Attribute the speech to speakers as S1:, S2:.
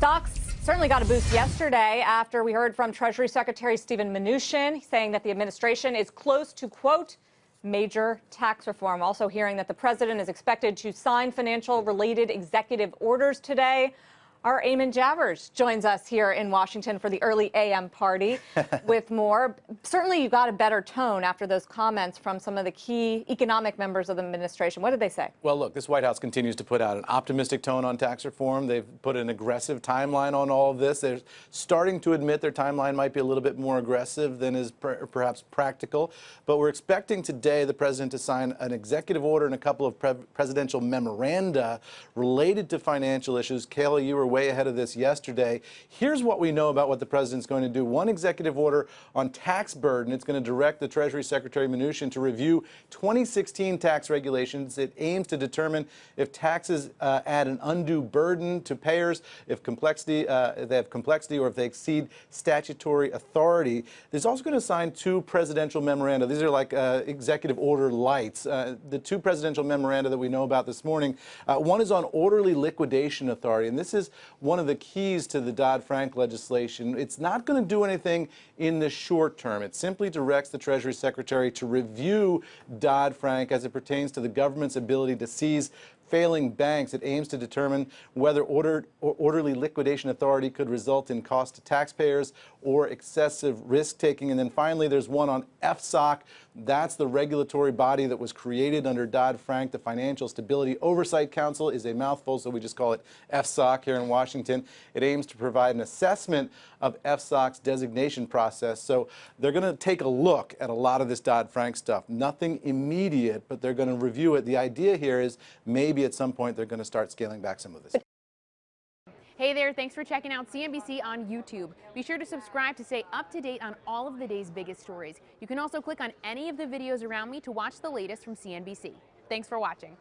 S1: Stocks certainly got a boost yesterday after we heard from Treasury Secretary Steven Mnuchin saying that the administration is close to, quote, major tax reform. Also hearing that the president is expected to sign financial-related executive orders today. Our Eamon Javers joins us here in Washington for the early AM party with more. Certainly you got a better tone after those comments from some of the key economic members of the administration. What did they say?
S2: Well, look, this White House continues to put out an optimistic tone on tax reform. They've put an aggressive timeline on all of this. They're starting to admit their timeline might be a little bit more aggressive than is perhaps practical. But we're expecting today the president to sign an executive order and a couple of presidential memoranda related to financial issues. Kayla, you were way ahead of this yesterday. Here's what we know about what the president's going to do. One executive order on tax burden. It's going to direct the Treasury Secretary Mnuchin to review 2016 tax regulations. It aims to determine if taxes add an undue burden to payers, if they have complexity, or if they exceed statutory authority. There's also going to sign two presidential memoranda. These are like executive order lights. The two presidential memoranda that we know about this morning. One is on orderly liquidation authority, and this is one of the keys to the Dodd-Frank legislation. It's not going to do anything in the short term. It simply directs the Treasury Secretary to review Dodd-Frank as it pertains to the government's ability to seize failing banks. It aims to determine whether orderly liquidation authority could result in cost to taxpayers or excessive risk-taking. And then finally, there's one on FSOC. That's the regulatory body that was created under Dodd-Frank. The Financial Stability Oversight Council is a mouthful, so we just call it FSOC here in Washington. It aims to provide an assessment of FSOC's designation process. So they're going to take a look at a lot of this Dodd-Frank stuff. Nothing immediate, but they're going to review it. The idea here is maybe at some point they're going to start scaling back some of this.
S3: Hey there, thanks for checking out CNBC on YouTube. Be sure to subscribe to stay up to date on all of the day's biggest stories. You can also click on any of the videos around me to watch the latest from CNBC. Thanks for watching.